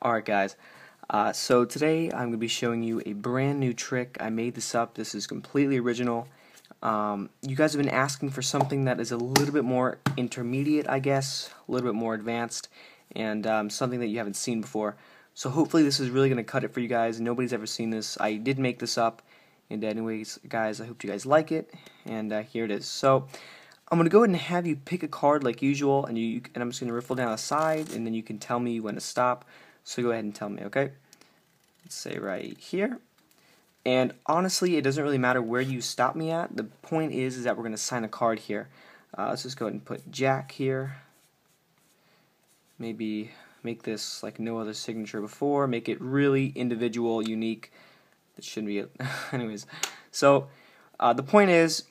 Alright guys, so today I'm going to be showing you a brand new trick. I made this up. This is completely original. You guys have been asking for something that is a little bit more intermediate, I guess, a little bit more advanced, and something that you haven't seen before. So hopefully this is really going to cut it for you guys. Nobody's ever seen this. I did make this up, and anyways guys, I hope you guys like it, and here it is. So I'm going to go ahead and have you pick a card like usual, and I'm just going to riffle down the side, and then you can tell me when to stop. So go ahead and tell me, okay? Let's say right here. And honestly, it doesn't really matter where you stop me at. The point is that we're going to sign a card here. Let's just go ahead and put Jack here. Maybe make this like no other signature before. Make it really individual, unique. That shouldn't be it. Anyways, so the point is,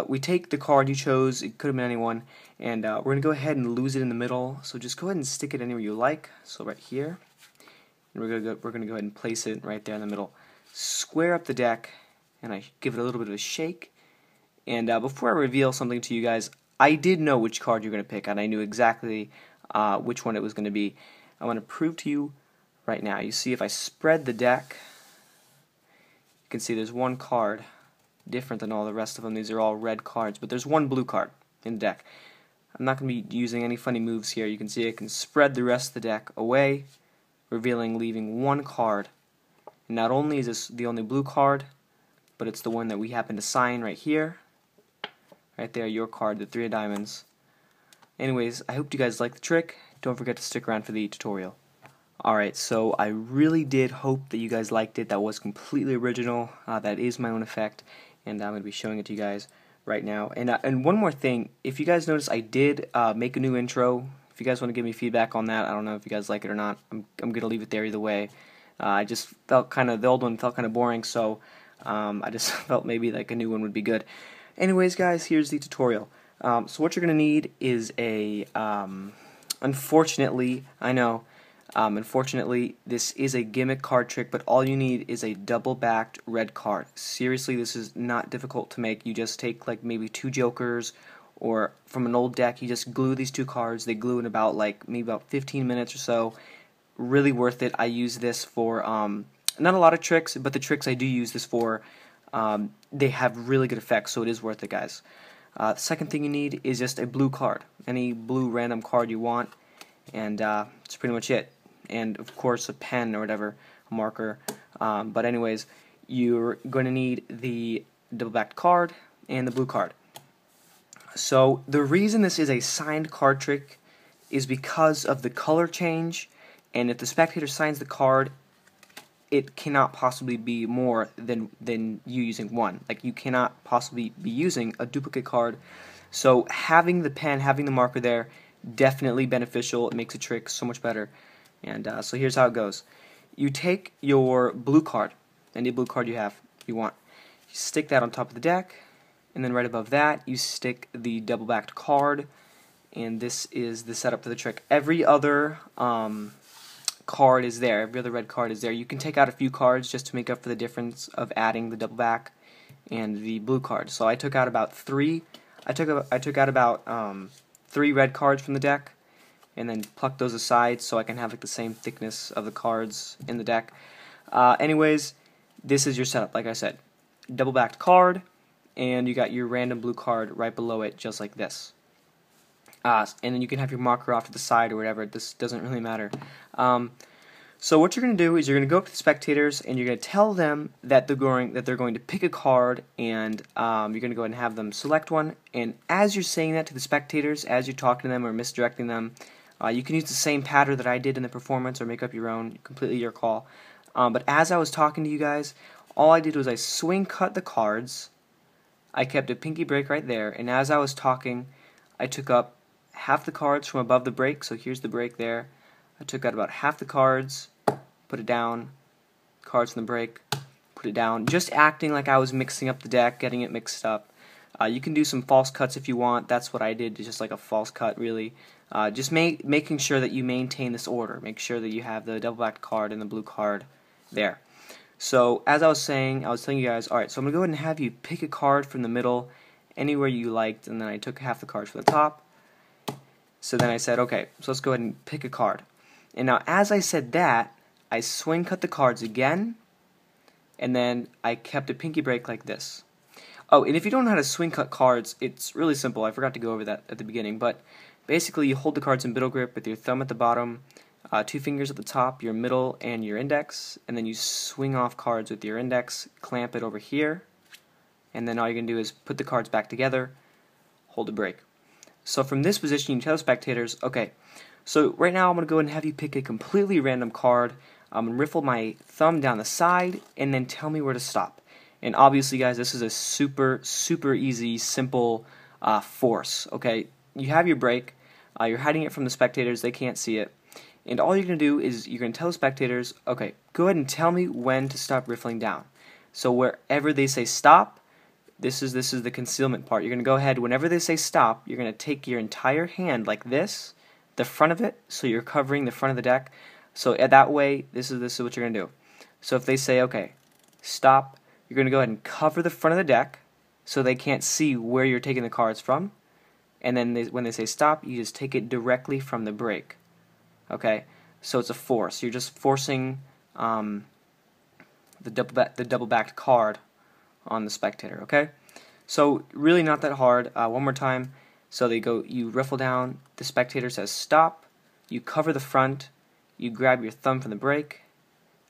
we take the card you chose. It could have been anyone. And we're going to go ahead and lose it in the middle. So just go ahead and stick it anywhere you like. So right here. And we're going to go ahead and place it right there in the middle. Square up the deck, and I give it a little bit of a shake. And before I reveal something to you guys, I did know which card you're going to pick, and I knew exactly which one it was going to be. I want to prove to you right now. You see, if I spread the deck, you can see there's one card different than all the rest of them. These are all red cards, but there's one blue card in the deck. I'm not going to be using any funny moves here. You can see I can spread the rest of the deck away, leaving one card. And not only is this the only blue card, but it's the one that we happen to sign right here. Right there, your card, the 3 of diamonds. Anyways, I hope you guys like the trick. Don't forget to stick around for the tutorial. Alright, so I really did hope that you guys liked it. That was completely original. That is my own effect, and I'm going to be showing it to you guys right now. And one more thing, if you guys notice, I did make a new intro. If you guys want to give me feedback on that, I don't know if you guys like it or not. I'm going to leave it there either way. I just felt the old one felt kind of boring, so I just felt maybe like a new one would be good. Anyways, guys, here's the tutorial. So what you're going to need is a, unfortunately, I know, unfortunately, this is a gimmick card trick, but all you need is a double-backed red card. Seriously, this is not difficult to make. You just take like maybe 2 jokers, or from an old deck, you just glue these 2 cards. They glue in about maybe about 15 minutes or so. Really worth it. I use this for not a lot of tricks, but the tricks I do use this for, they have really good effects, so it is worth it, guys. The second thing you need is just a blue card, any blue random card you want, and that's pretty much it. And of course a pen or whatever, a marker. But anyways, you're going to need the double-backed card and the blue card. So the reason this is a signed card trick is because of the color change, and if the spectator signs the card, it cannot possibly be more than you using one. Like, you cannot possibly be using a duplicate card. So having the pen, having the marker there, definitely beneficial. It makes a trick so much better. And so here's how it goes. You take your blue card, any blue card you want, you stick that on top of the deck, and then right above that you stick the double-backed card, and this is the setup for the trick. Every other card is there. Every other red card is there. You can take out a few cards just to make up for the difference of adding the double back and the blue card. So I took out about 3. I took out about 3 red cards from the deck, and then plucked those aside so I can have like the same thickness of the cards in the deck. Anyways, this is your setup. Like I said, double-backed card, and you got your random blue card right below it, just like this. And then you can have your marker off to the side or whatever. This doesn't really matter. So what you're going to do is you're going to go up to the spectators, and you're going to tell them that they're going to pick a card, and you're going to go ahead and have them select one. And as you're saying that to the spectators, as you're talking to them or misdirecting them, you can use the same pattern that I did in the performance or make up your own. Completely your call. But as I was talking to you guys, all I did was I swing cut the cards. I kept a pinky break right there, and as I was talking, I took up half the cards from above the break, so here's the break there. I took out about half the cards, put it down, cards from the break, put it down, just acting like I was mixing up the deck, getting it mixed up. You can do some false cuts if you want. That's what I did, just like a false cut, really. Just making sure that you maintain this order. Make sure that you have the double-backed card and the blue card there. So, as I was saying, I was telling you guys, alright, so I'm going to go ahead and have you pick a card from the middle, anywhere you liked, and then I took half the cards from the top. So then I said, okay, so let's go ahead and pick a card. And now, as I said that, I swing cut the cards again, and then I kept a pinky break like this. Oh, and if you don't know how to swing cut cards, it's really simple. I forgot to go over that at the beginning, but basically you hold the cards in middle grip with your thumb at the bottom, 2 fingers at the top, your middle and your index, and then you swing off cards with your index, clamp it over here, and then all you're going to do is put the cards back together, hold a break. So from this position, you tell the spectators, okay, so right now I'm going to go ahead and have you pick a completely random card. I'm going to riffle my thumb down the side, and then tell me where to stop. And obviously, guys, this is a super easy, simple force, okay? You have your break. You're hiding it from the spectators. They can't see it. And all you're going to do is you're going to tell the spectators, okay, go ahead and tell me when to stop riffling down. So wherever they say stop, this is the concealment part. You're going to go ahead, whenever they say stop, you're going to take your entire hand like this, the front of it, so you're covering the front of the deck. So that way, this is what you're going to do. So if they say, okay, stop, you're going to go ahead and cover the front of the deck so they can't see where you're taking the cards from. And then when they say stop, you just take it directly from the break. Okay? So it's a force. You're just forcing the double-backed card on the spectator. Okay? So really not that hard. One more time. So you riffle down, the spectator says stop, you cover the front, you grab your thumb from the break,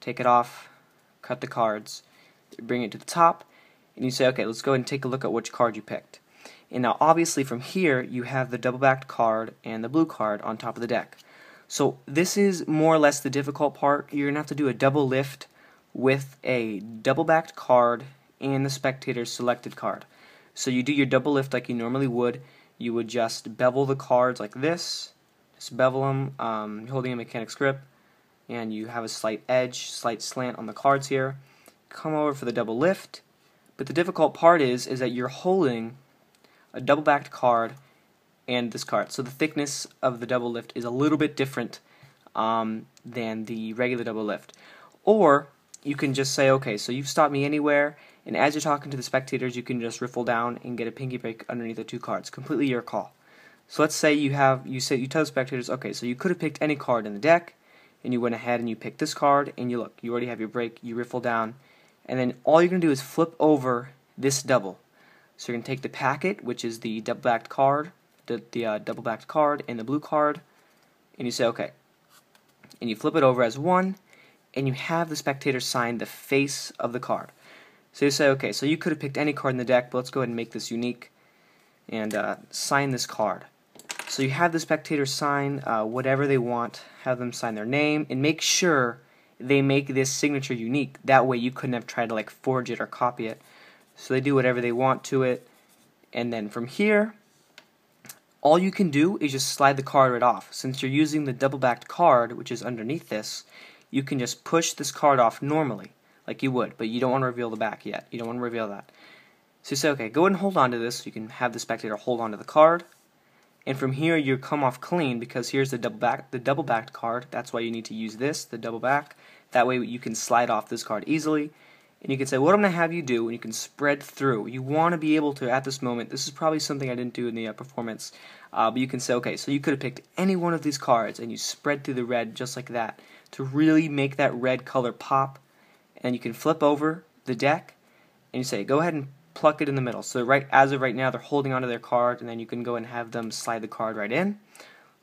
take it off, cut the cards, bring it to the top, and you say, okay, let's go ahead and take a look at which card you picked. And now obviously from here you have the double-backed card and the blue card on top of the deck. So this is more or less the difficult part. You're going to have to do a double lift with a double-backed card and the spectator's selected card. So you do your double lift like you normally would. You would just bevel the cards like this. Just bevel them, holding a mechanic's grip, and you have a slight edge, slight slant on the cards here. Come over for the double lift, but the difficult part is that you're holding a double-backed card and this card. So the thickness of the double lift is a little bit different than the regular double lift. Or you can just say, okay, so you've stopped me anywhere, and as you're talking to the spectators, you can just riffle down and get a pinky break underneath the 2 cards. Completely your call. So let's say you tell the spectators, okay, so you could have picked any card in the deck, and you went ahead and you picked this card, and you already have your break, you riffle down, and then all you're going to do is flip over this double. So you're going to take the packet, which is the double-backed card, the double-backed card and the blue card, and you say, okay. And you flip it over as one, and you have the spectator sign the face of the card. So you say, okay, so you could have picked any card in the deck, but let's go ahead and make this unique and sign this card. So you have the spectator sign whatever they want, have them sign their name, and make sure they make this signature unique. That way you couldn't have tried to like forge it or copy it. So they do whatever they want to it, and then from here, all you can do is just slide the card right off. Since you're using the double-backed card, which is underneath this, you can just push this card off normally, like you would, but you don't want to reveal the back yet. You don't want to reveal that. So you say, okay, go ahead and hold on to this. So you can have the spectator hold on to the card, and from here you come off clean because here's the double-backed card. That's why you need to use this, the double back. That way you can slide off this card easily. And you can say, what I'm going to have you do, and you can spread through. You want to be able to, at this moment, this is probably something I didn't do in the performance, but you can say, okay, so you could have picked any one of these cards, and you spread through the red just like that to really make that red color pop. And you can flip over the deck, and you say, go ahead and pluck it in the middle. So as of right now, they're holding onto their card, and then you can go and have them slide the card right in.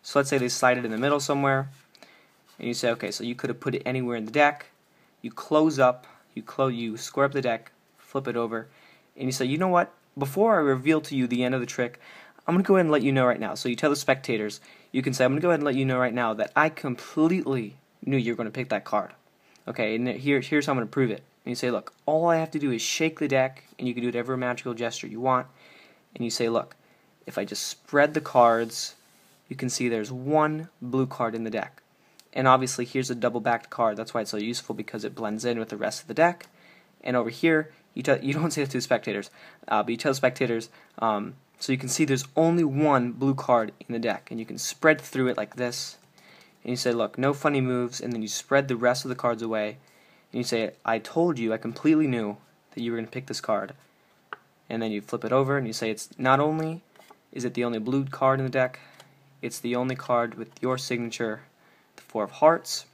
So let's say they slide it in the middle somewhere, and you say, okay, so you could have put it anywhere in the deck. You close up. You square up the deck, flip it over, and you say, you know what, before I reveal to you the end of the trick, I'm going to go ahead and let you know right now. So you tell the spectators, you can say, I'm going to go ahead and let you know right now that I completely knew you were going to pick that card. Okay, and here's how I'm going to prove it. And you say, look, all I have to do is shake the deck, and you can do whatever magical gesture you want. And you say, look, if I just spread the cards, you can see there's one blue card in the deck. And obviously here's a double-backed card. That's why it's so useful, because it blends in with the rest of the deck. And over here, you don't say it to the spectators, but you tell the spectators, so you can see there's only one blue card in the deck. And you can spread through it like this. And you say, look, no funny moves, and then you spread the rest of the cards away. And you say, I told you, I completely knew that you were going to pick this card. And then you flip it over, and you say, it's not only is it the only blue card in the deck, it's the only card with your signature, 4 of hearts,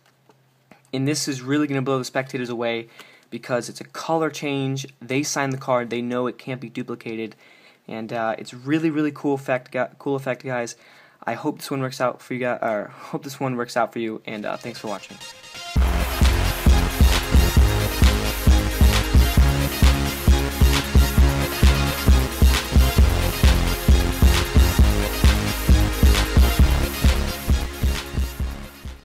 And this is really going to blow the spectators away because it's a color change. They sign the card. They know it can't be duplicated. And it's really cool effect, guys. I hope this one works out for you guys. Hope this one works out for you. And thanks for watching.